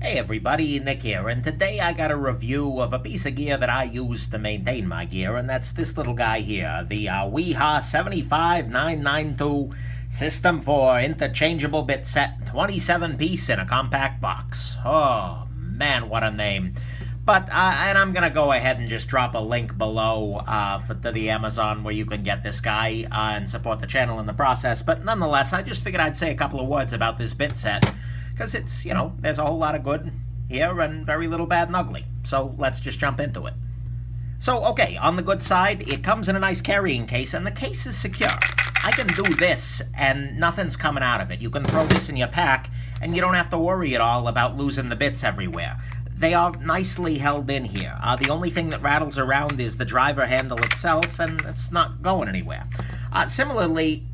Hey everybody, Nick here, and today I got a review of a piece of gear that I use to maintain my gear, and that's this little guy here, the Wiha 75992 system for interchangeable Bitset, 27-piece in a compact box. Oh man, what a name. But, and I'm going to go ahead and just drop a link below to the Amazon where you can get this guy and support the channel in the process, but nonetheless, I just figured I'd say a couple of words about this Bitset. Because it's, there's a whole lot of good here and very little bad and ugly. So let's just jump into it. So, okay, on the good side, it comes in a nice carrying case, and the case is secure. I can do this, and nothing's coming out of it. You can throw this in your pack, and you don't have to worry at all about losing the bits everywhere. They are nicely held in here. The only thing that rattles around is the driver handle itself, and it's not going anywhere. Similarly,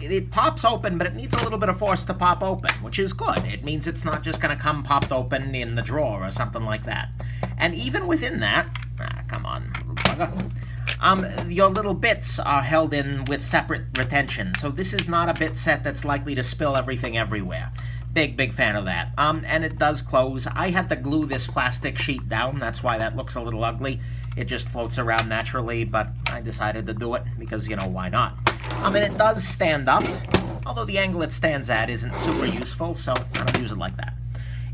it pops open, but it needs a little bit of force to pop open, which is good. It means it's not just going to come popped open in the drawer or something like that. And even within that, come on, little bugger, your little bits are held in with separate retention. So this is not a bit set that's likely to spill everything everywhere. Big fan of that. And it does close. I had to glue this plastic sheet down. That's why that looks a little ugly. It just floats around naturally, but I decided to do it because, why not? And it does stand up, although the angle it stands at isn't super useful, so I don't use it like that.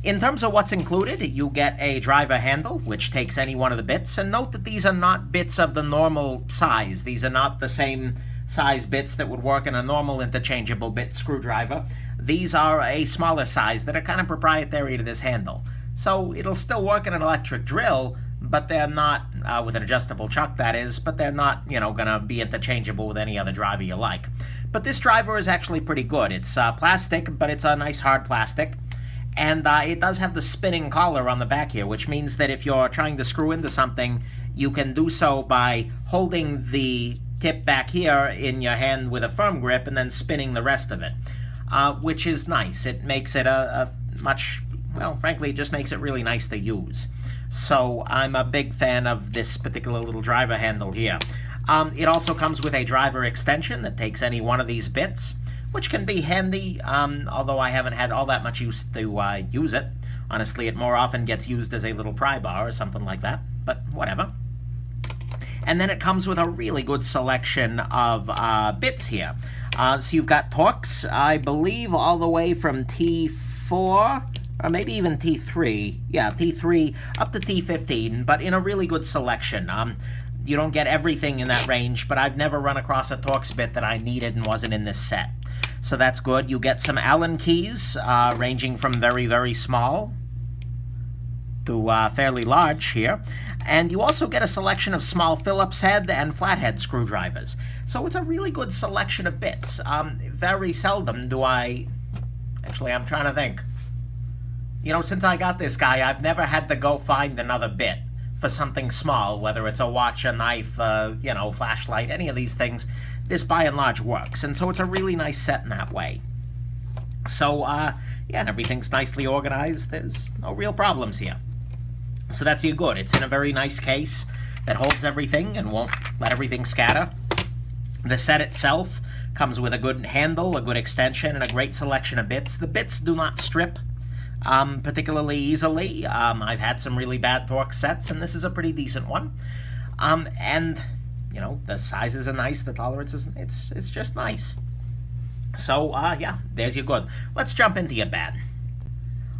In terms of what's included, you get a driver handle, which takes any one of the bits, and note that these are not bits of the normal size. These are not the same size bits that would work in a normal interchangeable bit screwdriver. These are a smaller size that are kind of proprietary to this handle. So it'll still work in an electric drill, but they're not, with an adjustable chuck that is, but they're not, gonna be interchangeable with any other driver you like. But this driver is actually pretty good. It's plastic, but it's a nice hard plastic. And it does have the spinning collar on the back here, which means that if you're trying to screw into something, you can do so by holding the tip back here in your hand with a firm grip and then spinning the rest of it, which is nice. It makes it a much, well, frankly, it just makes it really nice to use. So I'm a big fan of this particular little driver handle here. It also comes with a driver extension that takes any one of these bits, which can be handy, although I haven't had all that much use to use it. Honestly, it more often gets used as a little pry bar or something like that, but whatever. And then it comes with a really good selection of bits here. So you've got Torx, I believe, all the way from T4, or maybe even T3. Yeah, T3 up to T15, but in a really good selection. You don't get everything in that range, but I've never run across a Torx bit that I needed and wasn't in this set. So that's good. You get some Allen keys, ranging from very small to fairly large here. And you also get a selection of small Phillips head and flathead screwdrivers. So it's a really good selection of bits. Very seldom do I... Actually, I'm trying to think. Since I got this guy, I've never had to go find another bit for something small, whether it's a watch, a knife, flashlight, any of these things. This, by and large, works. And so it's a really nice set in that way. So, yeah, and everything's nicely organized. There's no real problems here. So that's good. It's in a very nice case that holds everything and won't let everything scatter. The set itself comes with a good handle, a good extension, and a great selection of bits. The bits do not strip particularly easily. I've had some really bad Torx sets, and this is a pretty decent one. And, the sizes are nice, the tolerance is, it's just nice. So, yeah, there's your good. Let's jump into your bad.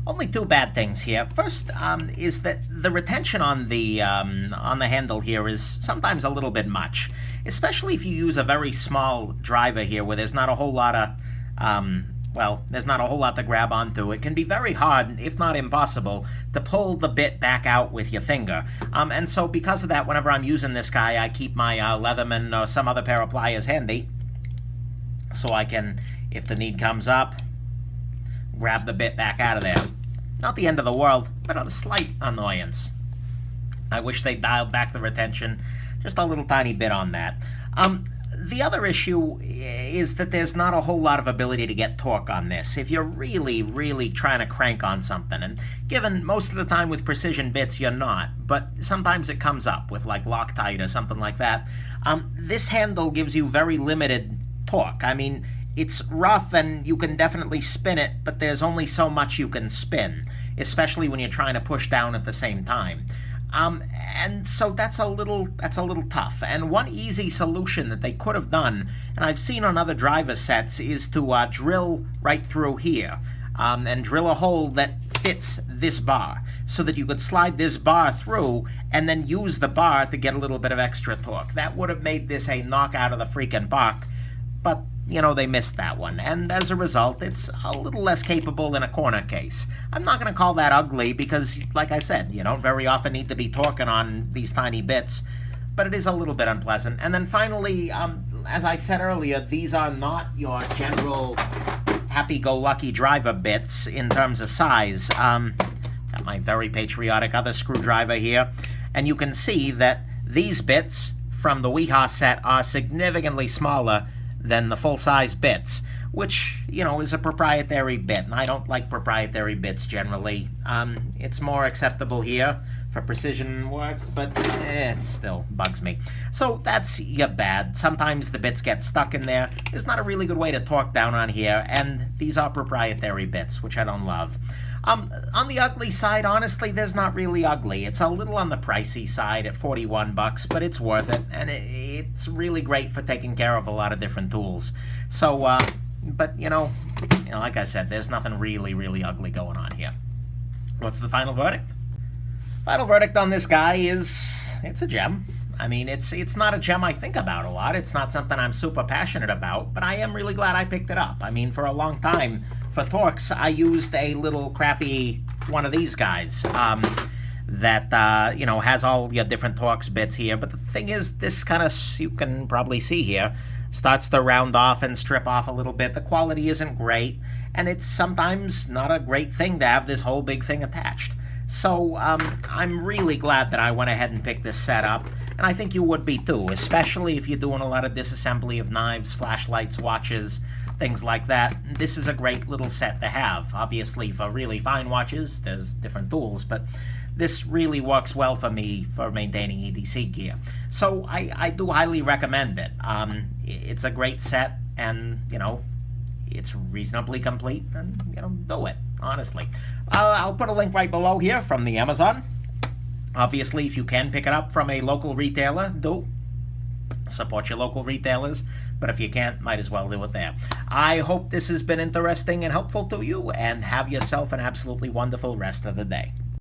Only two bad things here. First, is that the retention on the handle here is sometimes a little bit much, especially if you use a very small driver here where there's not a whole lot of, there's not a whole lot to grab onto. It can be very hard, if not impossible, to pull the bit back out with your finger. And so because of that, whenever I'm using this guy, I keep my Leatherman or some other pair of pliers handy, so I can, if the need comes up, grab the bit back out of there. Not the end of the world, but a slight annoyance. I wish they dialed back the retention just a little tiny bit on that. The other issue is that there's not a whole lot of ability to get torque on this. If you're really trying to crank on something, and given most of the time with precision bits you're not, but sometimes it comes up with like Loctite or something like that, this handle gives you very limited torque. I mean, it's rough and you can definitely spin it, but there's only so much you can spin. especially when you're trying to push down at the same time. And so that's a little tough. And one easy solution that they could have done, and I've seen on other driver sets, is to drill right through here and drill a hole that fits this bar, so that you could slide this bar through and then use the bar to get a little bit of extra torque. That would have made this a knockout of the freaking park, but you know, they missed that one, and as a result, it's a little less capable in a corner case. I'm not going to call that ugly because, like I said, you don't very often need to be torquing on these tiny bits, but it is a little bit unpleasant. And then finally, as I said earlier, these are not your general happy-go-lucky driver bits in terms of size. Got my very patriotic other screwdriver here, and you can see that these bits from the Wiha set are significantly smaller than the full-size bits, which, you know, is a proprietary bit, and I don't like proprietary bits generally. It's more acceptable here for precision work, but it still bugs me. So that's bad. Sometimes the bits get stuck in there. There's not a really good way to torque down on here, and these are proprietary bits, which I don't love. On the ugly side, honestly, there's not really ugly. It's a little on the pricey side at 41 bucks, but it's worth it, and it's really great for taking care of a lot of different tools. So, but you know, like I said, there's nothing really, really ugly going on here. What's the final verdict? Final verdict on this guy is it's a gem. I mean, it's not a gem I think about a lot. It's not something I'm super passionate about, but I am really glad I picked it up. I mean, for a long time, for Torx, I used a little crappy one of these guys that, you know, has all your different Torx bits here. But the thing is, this kind of, you can probably see here, starts to round off and strip off a little bit. The quality isn't great, and it's sometimes not a great thing to have this whole big thing attached. So I'm really glad that I went ahead and picked this set up, and I think you would be too, especially if you're doing a lot of disassembly of knives, flashlights, watches, things like that. This is a great little set to have. Obviously, for really fine watches, there's different tools, but this really works well for me for maintaining EDC gear. So I do highly recommend it. It's a great set, and, you know, it's reasonably complete, and, you know, do it, honestly. I'll put a link right below here from the Amazon. Obviously, if you can pick it up from a local retailer, do. Support your local retailers, but if you can't, might as well do it there. I hope this has been interesting and helpful to you, and have yourself an absolutely wonderful rest of the day.